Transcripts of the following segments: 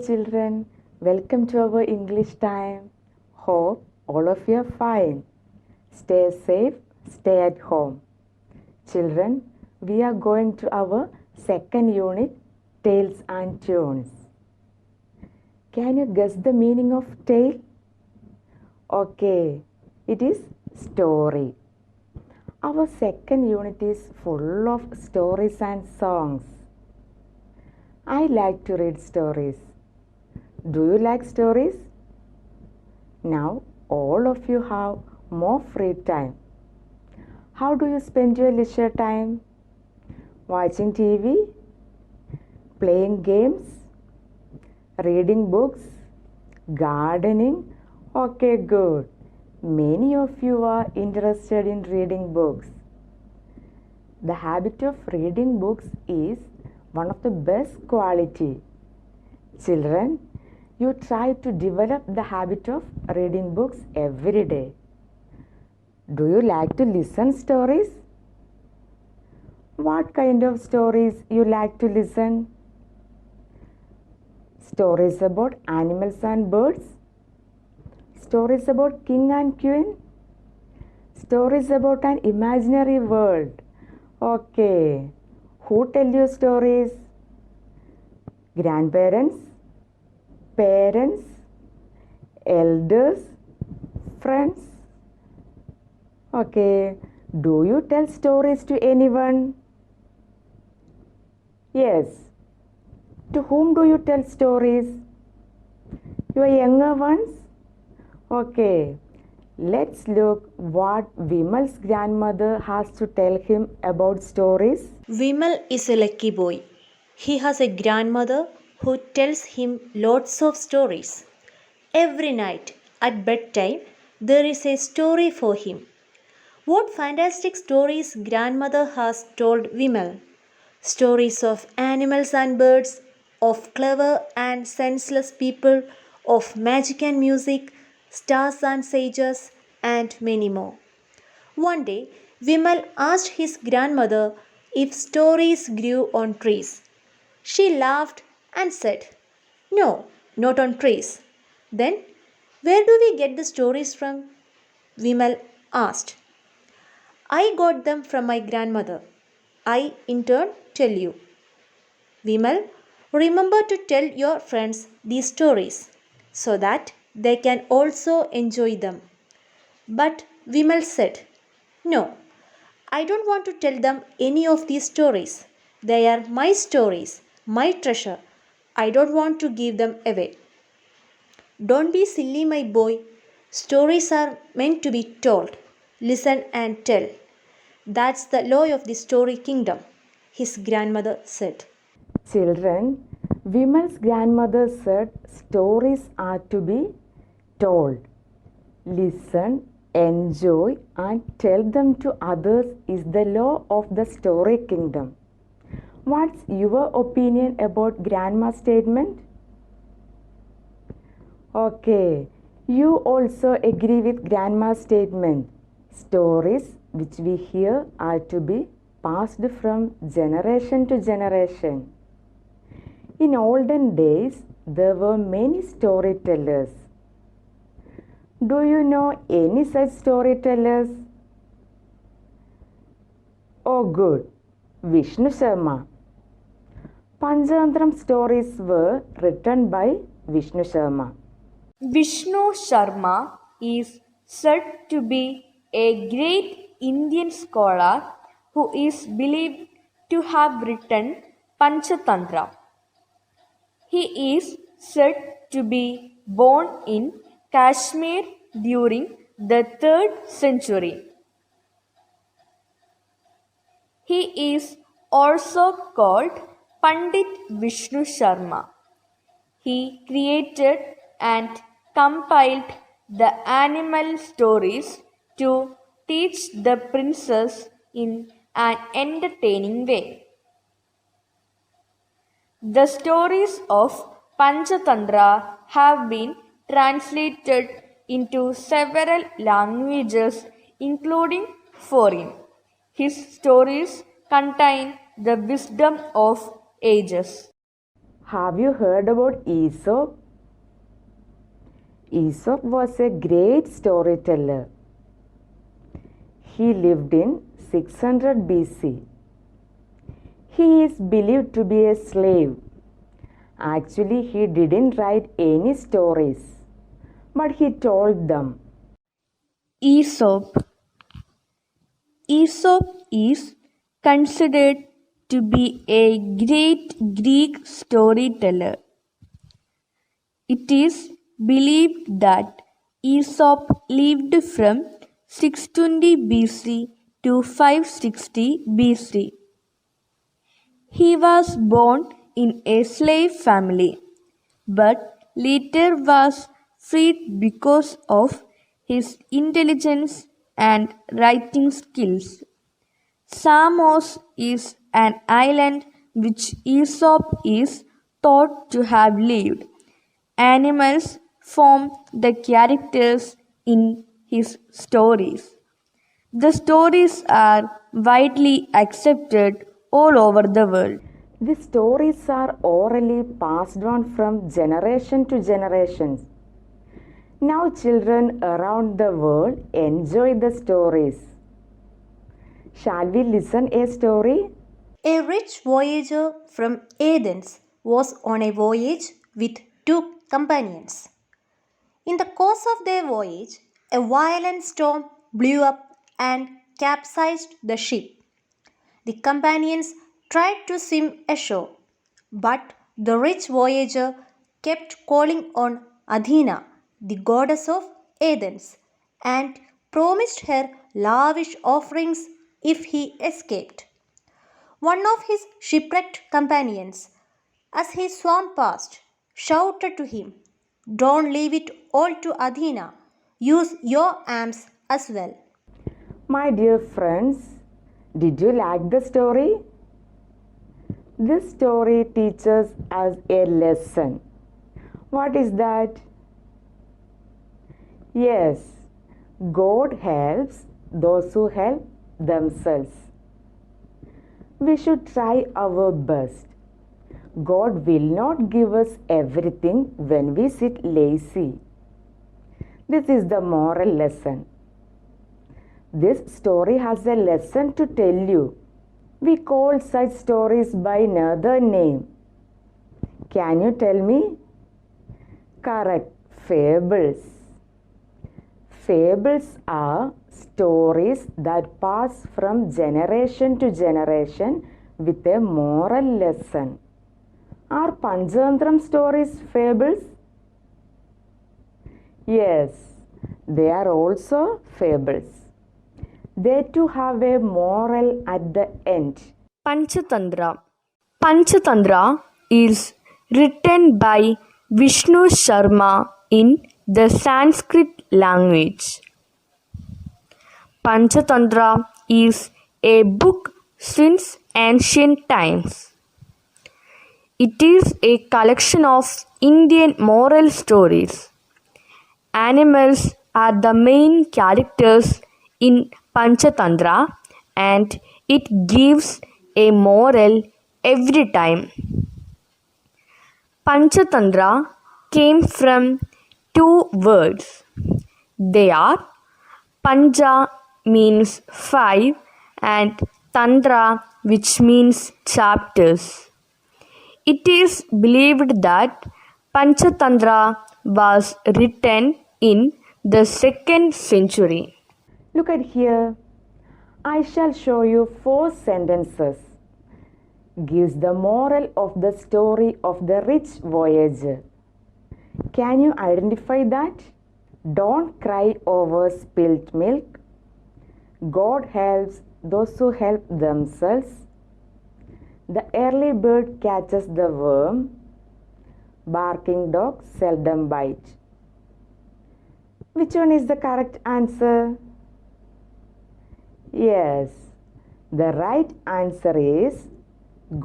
children, welcome to our English time. Hope all of you are fine. Stay safe, stay at home. Children, we are going to our second unit, Tales and Tunes. Can you guess the meaning of tale? Okay, it is story. Our second unit is full of stories and songs. I like to read stories. Do you like stories? Now all of you have more free time. How do you spend your leisure time? Watching TV? Playing games? Reading books? Gardening? Okay, good. Many of you are interested in reading books. The habit of reading books is one of the best quality. Children, you try to develop the habit of reading books every day. Do you like to listen stories? What kind of stories you like to listen? Stories about animals and birds? Stories about king and queen? Stories about an imaginary world? Okay. Who tell you stories? Grandparents? Parents? Elders? Friends? Okay. Do you tell stories to anyone? Yes. To whom do you tell stories? Your younger ones? Okay. Let's look what Vimal's grandmother has to tell him about stories. Vimal is a lucky boy. He has a grandmother who tells him lots of stories. Every night at bedtime, there is a story for him. What fantastic stories grandmother has told Vimal. Stories of animals and birds, of clever and senseless people, of magic and music, stars and sages, and many more. One day, Vimal asked his grandmother if stories grew on trees. She laughed and said, "No, not on trees." Then, where do we get the stories from? Vimal asked. I got them from my grandmother. I in turn tell you. Vimal, remember to tell your friends these stories so that they can also enjoy them. But Vimal said, no, I don't want to tell them any of these stories. They are my stories, my treasure. I don't want to give them away. Don't be silly, my boy. Stories are meant to be told. Listen and tell. That's the law of the story kingdom, his grandmother said. Children, Vimal's grandmother said stories are to be told. Listen, enjoy, and tell them to others is the law of the story kingdom. What's your opinion about grandma's statement? Okay, you also agree with grandma's statement. Stories which we hear are to be passed from generation to generation. In olden days, there were many storytellers. Do you know any such storytellers? Oh, good. Vishnu Sharma. Panchantram stories were written by Vishnu Sharma. Vishnu Sharma is said to be a great Indian scholar who is believed to have written Panchatantra. He is said to be born in Kashmir during the 3rd century. He is also called Pandit Vishnu Sharma. He created and compiled the animal stories to teach the princess in an entertaining way. The stories of Panchatantra have been translated into several languages, including foreign. His stories contain the wisdom of ages. Have you heard about Aesop? Aesop was a great storyteller. He lived in 600 BC. He is believed to be a slave. Actually, he didn't write any stories, but he told them. Aesop. Aesop is considered to be a great Greek storyteller. It is believed that Aesop lived from 620 BC to 560 BC. He was born in a slave family, but later was freed because of his intelligence and writing skills. Samos is an island which Aesop is thought to have lived. Animals form the characters in his stories. The stories are widely accepted all over the world. The stories are orally passed on from generation to generation. Now children around the world enjoy the stories. Shall we listen a story? A rich voyager from Athens was on a voyage with two companions. In the course of their voyage, a violent storm blew up and capsized the ship. The companions tried to swim ashore, but the rich voyager kept calling on Athena, the goddess of Athens, and promised her lavish offerings if he escaped. One of his shipwrecked companions, as he swam past, shouted to him, "Don't leave it all to Athena. Use your arms as well." My dear friends, did you like the story? This story teaches us a lesson. What is that? Yes, God helps those who help themselves. We should try our best. God will not give us everything when we sit lazy. This is the moral lesson. This story has a lesson to tell you. We call such stories by another name. Can you tell me? Correct, fables. Fables are stories that pass from generation to generation with a moral lesson. Are Panchantram stories fables? Yes, they are also fables. They too have a moral at the end. Panchatantra. Panchatantra is written by Vishnu Sharma in the Sanskrit language. Panchatantra is a book since ancient times. It is a collection of Indian moral stories. Animals are the main characters in Panchatantra and it gives a moral every time. Panchatantra came from two words. They are Pancha means 5 and Tantra which means chapters. It is believed that Panchatantra was written in the 2nd century. Look at here. I shall show you 4 sentences. Gives the moral of the story of the rich voyager. Can you identify that? Don't cry over spilt milk. God helps those who help themselves. The early bird catches the worm. Barking dogs seldom bite. Which one is the correct answer? Yes, the right answer is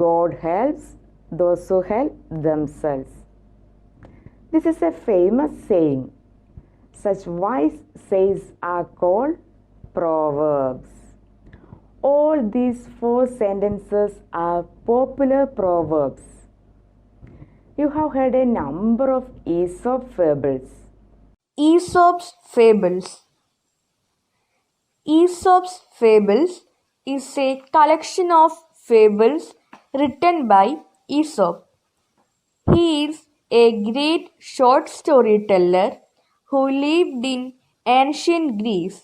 God helps those who help themselves. This is a famous saying. Such wise sayings are called proverbs. All these 4 sentences are popular proverbs. You have heard a number of Aesop fables. Aesop's Fables. Aesop's Fables is a collection of fables written by Aesop. He is a great short storyteller who lived in ancient Greece.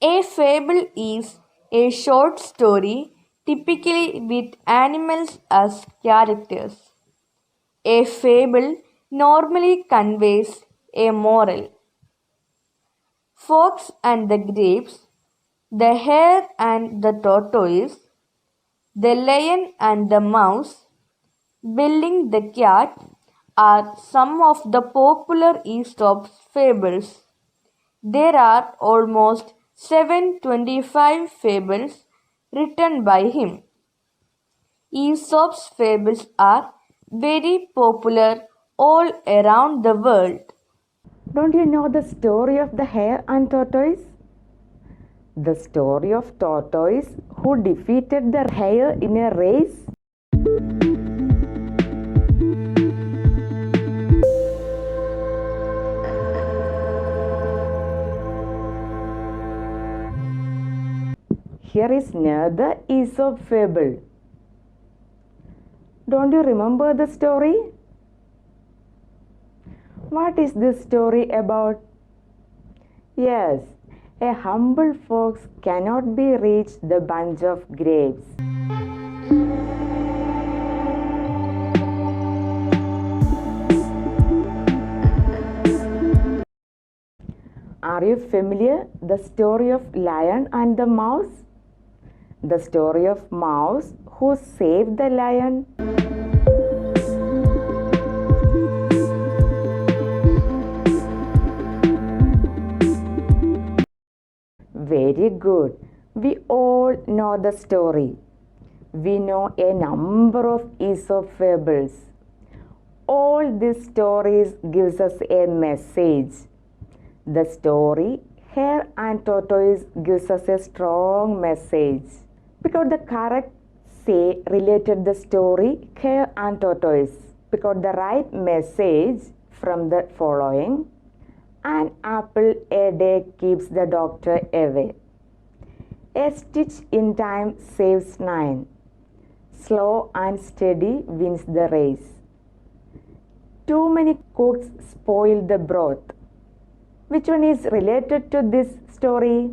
A fable is a short story typically with animals as characters. A fable normally conveys a moral. Fox and the Grapes, the Hare and the Tortoise, the Lion and the Mouse, Billy the Cat are some of the popular Aesop's fables. There are almost 725 fables written by him. Aesop's fables are very popular all around the world. Don't you know the story of the hare and tortoise? The story of tortoise who defeated the hare in a race? Here is another Aesop fable. Don't you remember the story? What is this story about? Yes, a humble fox cannot be reached the bunch of grapes. Are you familiar the story of lion and the mouse? The story of mouse who saved the lion. Very good. We all know the story. We know a number of Aesop fables. All these stories gives us a message. The story Hare and Tortoise gives us a strong message. Pick out the correct say related the story Hare and Tortoise. Pick out the right message from the following. An apple a day keeps the doctor away. A stitch in time saves 9. Slow and steady wins the race. Too many cooks spoil the broth. Which one is related to this story?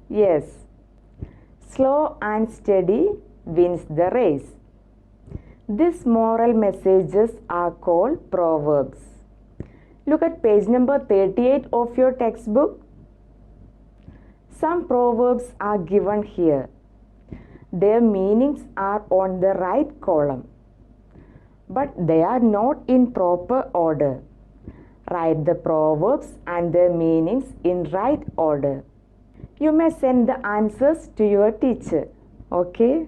Yes. Slow and steady wins the race. These moral messages are called proverbs. Look at page number 38 of your textbook. Some proverbs are given here. Their meanings are on the right column, but they are not in proper order. Write the proverbs and their meanings in right order. You may send the answers to your teacher. Okay?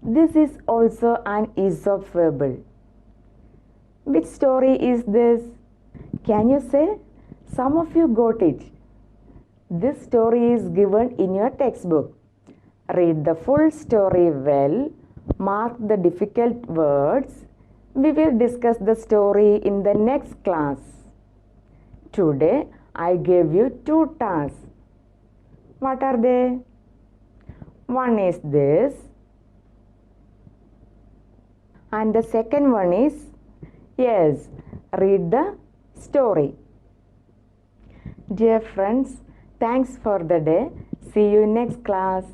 This is also an Aesop fable. Which story is this? Can you say? Some of you got it. This story is given in your textbook. Read the full story well. Mark the difficult words. We will discuss the story in the next class. Today I gave you 2 tasks. What are they? One is this. And the second one is, yes, read the story. Dear friends, thanks for the day. See you next class.